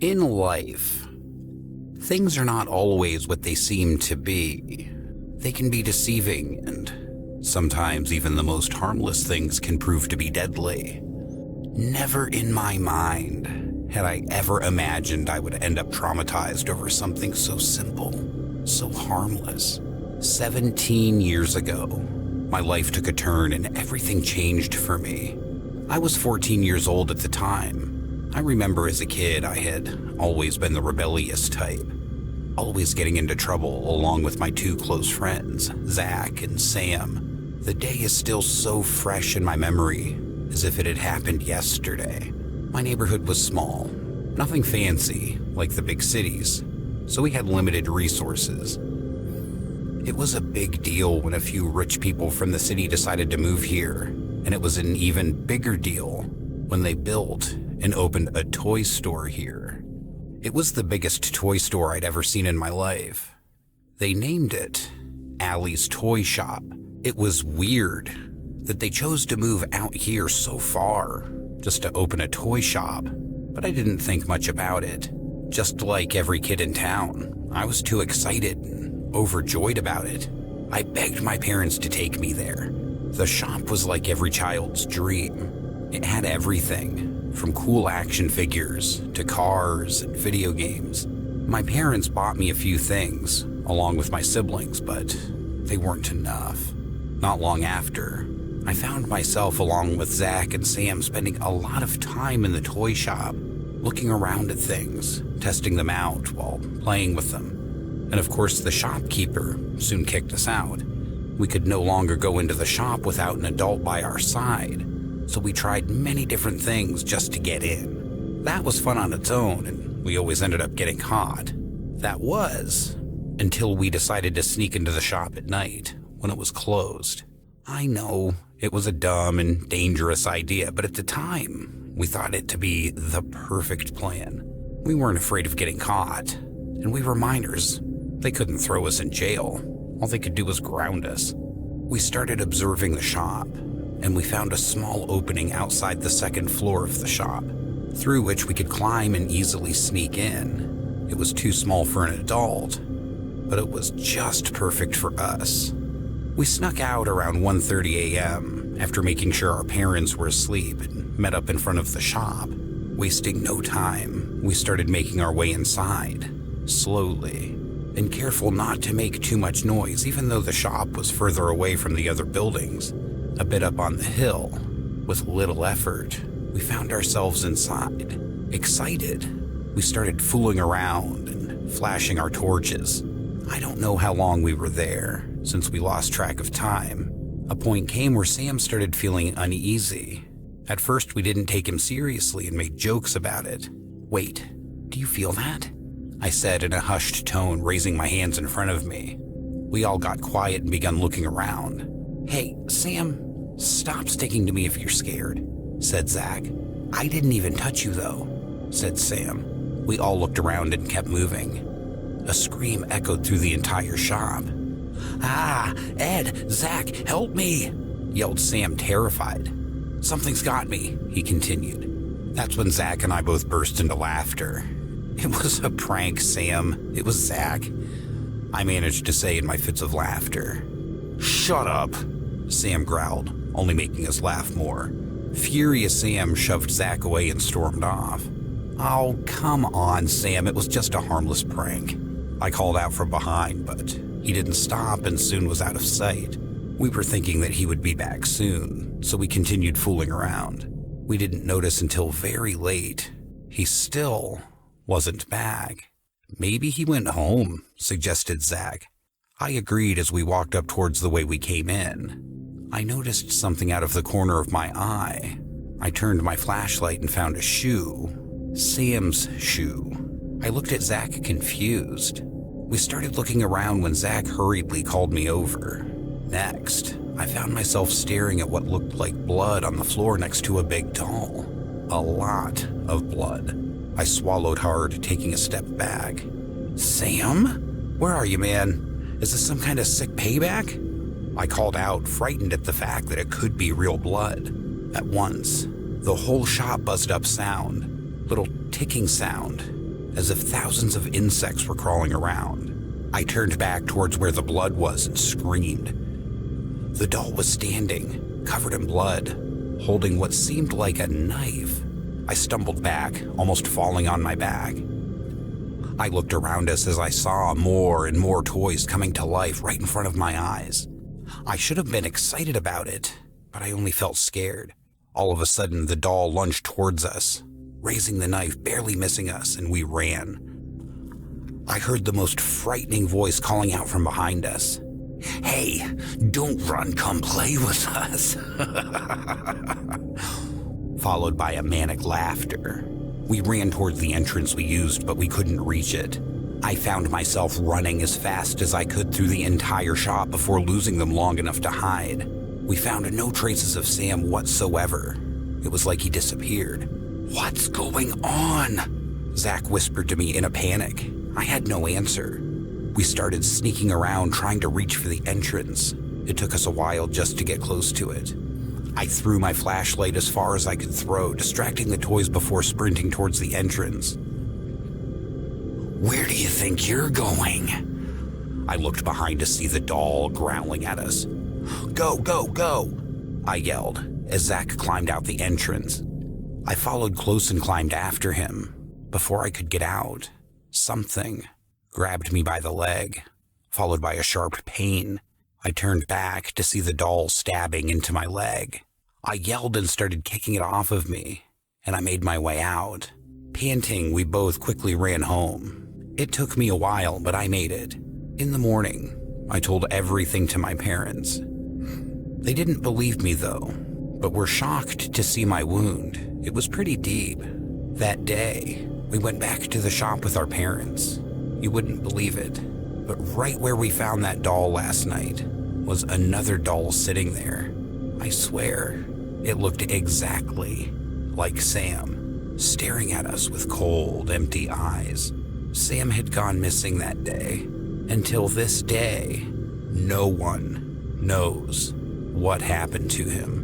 In life, things are not always what they seem to be. They can be deceiving, and sometimes even the most harmless things can prove to be deadly. Never in my mind had I ever imagined I would end up traumatized over something so simple, so harmless. 17 years ago, my life took a turn and everything changed for me. I was 14 years old at the time. I remember as a kid I had always been the rebellious type, always getting into trouble along with my two close friends, Zach and Sam. The day is still so fresh in my memory, as if it had happened yesterday. My neighborhood was small, nothing fancy like the big cities, so we had limited resources. It was a big deal when a few rich people from the city decided to move here, and it was an even bigger deal when they built and opened a toy store here. It was the biggest toy store I'd ever seen in my life. They named it Allie's Toy Shop. It was weird that they chose to move out here so far just to open a toy shop, but I didn't think much about it. Just like every kid in town, I was too excited and overjoyed about it. I begged my parents to take me there. The shop was like every child's dream. It had everything, from cool action figures to cars and video games. My parents bought me a few things, along with my siblings, but they weren't enough. Not long after, I found myself along with Zach and Sam spending a lot of time in the toy shop, looking around at things, testing them out while playing with them. And of course, the shopkeeper soon kicked us out. We could no longer go into the shop without an adult by our side, so we tried many different things just to get in. That was fun on its own, and we always ended up getting caught. That was until we decided to sneak into the shop at night when it was closed. I know it was a dumb and dangerous idea, but at the time, we thought it to be the perfect plan. We weren't afraid of getting caught, and we were minors. They couldn't throw us in jail. All they could do was ground us. We started observing the shop, and we found a small opening outside the second floor of the shop, through which we could climb and easily sneak in. It was too small for an adult, but it was just perfect for us. We snuck out around 1:30 a.m. after making sure our parents were asleep and met up in front of the shop. Wasting no time, we started making our way inside, slowly, and careful not to make too much noise even though the shop was further away from the other buildings. A bit up on the hill, with little effort, we found ourselves inside. Excited, we started fooling around and flashing our torches. I don't know how long we were there, since we lost track of time. A point came where Sam started feeling uneasy. At first, we didn't take him seriously and made jokes about it. "Wait, do you feel that?" I said in a hushed tone, raising my hands in front of me. We all got quiet and began looking around. "Hey, Sam, stop sticking to me if you're scared," said Zach. "I didn't even touch you though," said Sam. We all looked around and kept moving. A scream echoed through the entire shop. "Ah, Ed, Zach, help me," yelled Sam, terrified. "Something's got me," he continued. That's when Zach and I both burst into laughter. "It was a prank, Sam. It was Zach," I managed to say in my fits of laughter. "Shut up," Sam growled, only making us laugh more. Furious Sam shoved Zach away and stormed off. "Oh, come on, Sam, it was just a harmless prank," I called out from behind, but he didn't stop and soon was out of sight. We were thinking that he would be back soon, so we continued fooling around. We didn't notice until very late. He still wasn't back. "Maybe he went home," suggested Zach. I agreed as we walked up towards the way we came in. I noticed something out of the corner of my eye. I turned my flashlight and found a shoe. Sam's shoe. I looked at Zach confused. We started looking around when Zach hurriedly called me over. Next, I found myself staring at what looked like blood on the floor next to a big doll. A lot of blood. I swallowed hard, taking a step back. "Sam? Where are you, man? Is this some kind of sick payback?" I called out, frightened at the fact that it could be real blood. At once, the whole shop buzzed up sound. Little ticking sound. as if thousands of insects were crawling around. I turned back towards where the blood was and screamed. The doll was standing, covered in blood, holding what seemed like a knife. I stumbled back, almost falling on my back. I looked around us as I saw more and more toys coming to life right in front of my eyes. I should have been excited about it, but I only felt scared. All of a sudden, the doll lunged towards us, raising the knife, barely missing us, and we ran. I heard the most frightening voice calling out from behind us. "Hey, don't run, come play with us." Followed by a manic laughter. We ran towards the entrance we used, but we couldn't reach it. I found myself running as fast as I could through the entire shop before losing them long enough to hide. We found no traces of Sam whatsoever. It was like he disappeared. "What's going on?" Zach whispered to me in a panic. I had no answer. We started sneaking around trying to reach for the entrance. It took us a while just to get close to it. I threw my flashlight as far as I could throw, distracting the toys before sprinting towards the entrance. "Where do you think you're going?" I looked behind to see the doll growling at us. "Go, go, go!" I yelled as Zach climbed out the entrance. I followed close and climbed after him. Before I could get out, something grabbed me by the leg, followed by a sharp pain. I turned back to see the doll stabbing into my leg. I yelled and started kicking it off of me, and I made my way out. Panting, we both quickly ran home. It took me a while, but I made it. In the morning, I told everything to my parents. They didn't believe me though, but were shocked to see my wound. It was pretty deep. That day, we went back to the shop with our parents. You wouldn't believe it, but right where we found that doll last night was another doll sitting there. I swear, it looked exactly like Sam, staring at us with cold, empty eyes. Sam had gone missing that day. Until this day, no one knows what happened to him.